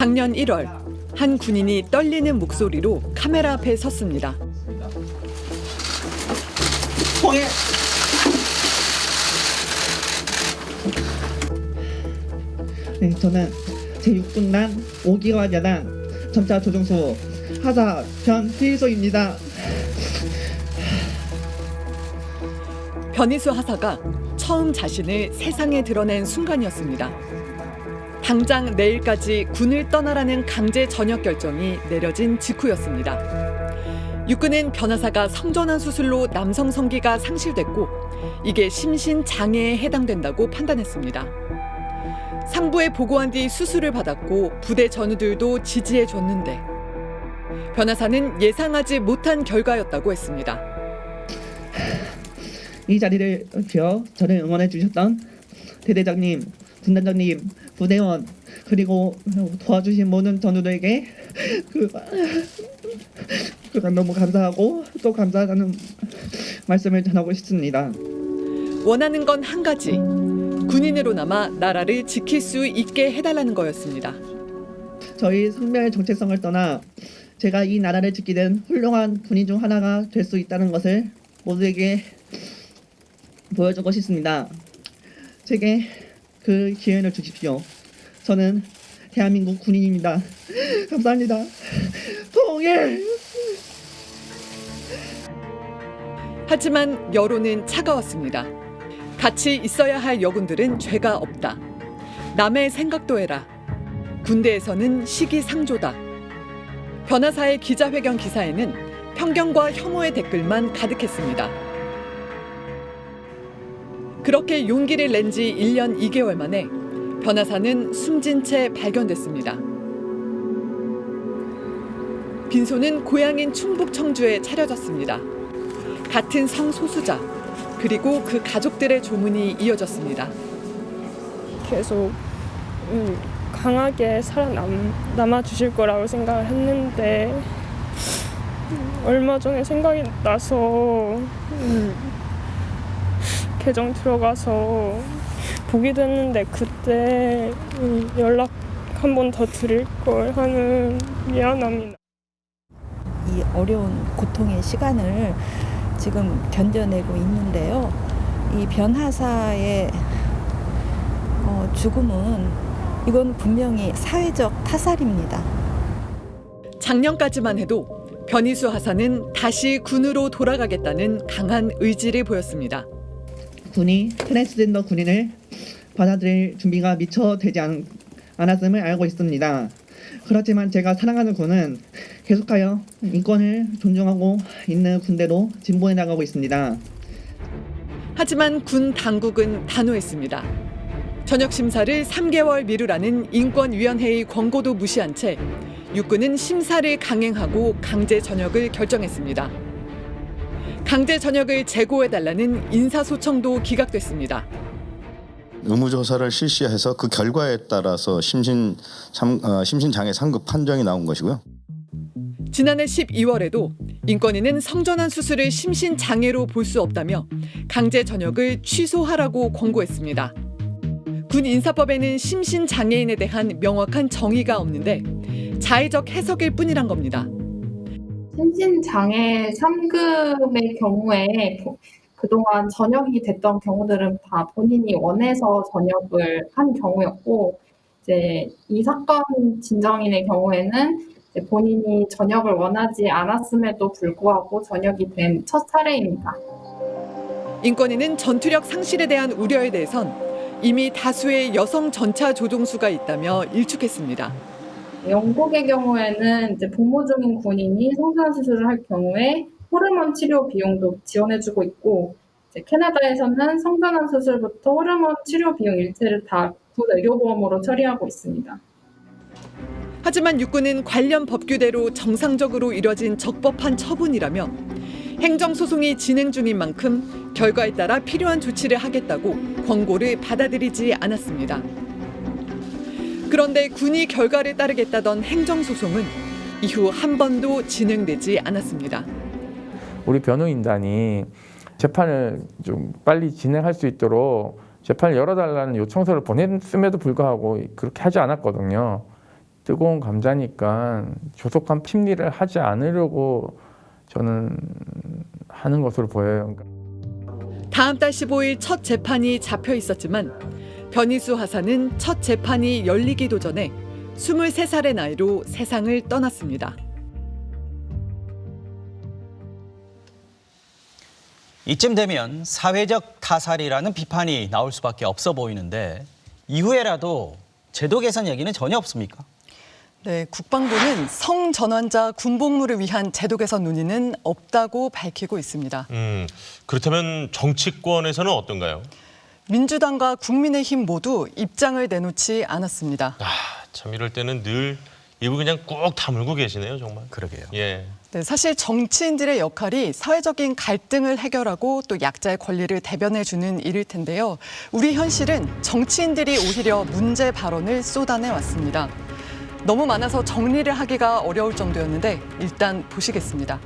작년 1월 한 군인이 떨리는 목소리로 카메라 앞에 섰습니다. 통해. 네, 저는 제6군단 5기와 야단 전차 조종수 하사 변희소입니다. 변희수 하사가 처음 자신을 세상에 드러낸 순간이었습니다. 당장 내일까지 군을 떠나라는 강제 전역 결정이 내려진 직후였습니다. 육군은 변 하사가 성전환 수술로 남성 성기가 상실됐고 이게 심신장애에 해당된다고 판단했습니다. 상부에 보고한 뒤 수술을 받았고 부대 전우들도 지지해줬는데 변 하사는 예상하지 못한 결과였다고 했습니다. 이 자리를 비워 저를 응원해 주셨던 대대장님, 군단장님, 부대원 그리고 도와주신 모든 전우들에게 그간 너무 감사하고 또 감사하다는 말씀을 전하고 싶습니다. 원하는 건 한 가지, 군인으로 남아 나라를 지킬 수 있게 해달라는 거였습니다. 저희 성별 정체성을 떠나 제가 이 나라를 지키는 훌륭한 군인 중 하나가 될 수 있다는 것을 모두에게 보여주고 싶습니다. 제게 그 기회를 주십시오. 저는 대한민국 군인입니다. 감사합니다. 통일! 하지만 여론은 차가웠습니다. 같이 있어야 할 여군들은 죄가 없다. 남의 생각도 해라. 군대에서는 시기상조다. 변 하사의 기자회견 기사에는 편견과 혐오의 댓글만 가득했습니다. 그렇게 용기를 낸 지 1년 2개월 만에 변 하사는 숨진 채 발견됐습니다. 빈소는 고향인 충북 청주에 차려졌습니다. 같은 성소수자 그리고 그 가족들의 조문이 이어졌습니다. 계속 강하게 살아남아 주실 거라고 생각을 했는데 얼마 전에 생각이 나서 계정 들어가서 보게 됐는데 그때 연락 한 번 더 드릴 걸 하는 미안함이 이 어려운 고통의 시간을 지금 견뎌내고 있는데요. 이 변 하사의 죽음은 이건 분명히 사회적 타살입니다. 작년까지만 해도 변희수 하사는 다시 군으로 돌아가겠다는 강한 의지를 보였습니다. 군이 트랜스젠더 군인을 받아들일 준비가 미처 되지 않았음을 알고 있습니다. 그렇지만 제가 사랑하는 군은 계속하여 인권을 존중하고 있는 군대로 진보해 나가고 있습니다. 하지만 군 당국은 단호했습니다. 전역 심사를 3개월 미루라는 인권위원회의 권고도 무시한 채 육군은 심사를 강행하고 강제 전역을 결정했습니다. 강제 전역을 재고해달라는 인사소청도 기각됐습니다. 의무조사를 실시해서 그 결과에 따라서 심신장애 상급 판정이 나온 것이고요. 지난해 12월에도 인권위는 성전환 수술을 심신장애로 볼 수 없다며 강제 전역을 취소하라고 권고했습니다. 군 인사법에는 심신장애인에 대한 명확한 정의가 없는데 자의적 해석일 뿐이란 겁니다. 심신장애 3급의 경우에 그동안 전역이 됐던 경우들은 다 본인이 원해서 전역을 한 경우였고, 이제 이 사건 진정인의 경우에는 이제 본인이 전역을 원하지 않았음에도 불구하고 전역이 된 첫 사례입니다. 인권위는 전투력 상실에 대한 우려에 대해선 이미 다수의 여성 전차 조종수가 있다며 일축했습니다. 영국의 경우에는 이제 복무 중인 군인이 성전환 수술을 할 경우에 호르몬 치료 비용도 지원해주고 있고, 이제 캐나다에서는 성전환 수술부터 호르몬 치료 비용 일체를 다 군 의료보험으로 처리하고 있습니다. 하지만 육군은 관련 법규대로 정상적으로 이뤄진 적법한 처분이라며 행정소송이 진행 중인 만큼 결과에 따라 필요한 조치를 하겠다고 권고를 받아들이지 않았습니다. 그런데 군이 결과를 따르겠다던 행정소송은 이후 한 번도 진행되지 않았습니다. 우리 변호인단이 재판을 좀 빨리 진행할 수 있도록 재판을 열어달라는 요청서를 보냈음에도 불구하고 그렇게 하지 않았거든요. 뜨거운 감자니까 조속한 심리를 하지 않으려고 저는 하는 것으로 보여요. 다음 달 15일 첫 재판이 잡혀 있었지만 변희수 하사는 첫 재판이 열리기도 전에 23살의 나이로 세상을 떠났습니다. 이쯤 되면 사회적 타살이라는 비판이 나올 수밖에 없어 보이는데 이후에라도 제도 개선 얘기는 전혀 없습니까? 네, 국방부는 성전환자 군복무를 위한 제도 개선 논의는 없다고 밝히고 있습니다. 그렇다면 정치권에서는 어떤가요? 민주당과 국민의힘 모두 입장을 내놓지 않았습니다. 참 이럴 때는 늘 입을 그냥 꾹 다물고 계시네요, 정말. 그러게요. 예. 네, 사실 정치인들의 역할이 사회적인 갈등을 해결하고 또 약자의 권리를 대변해주는 일일 텐데요. 우리 현실은 정치인들이 오히려 문제 발언을 쏟아내 왔습니다. 너무 많아서 정리를 하기가 어려울 정도였는데 일단 보시겠습니다.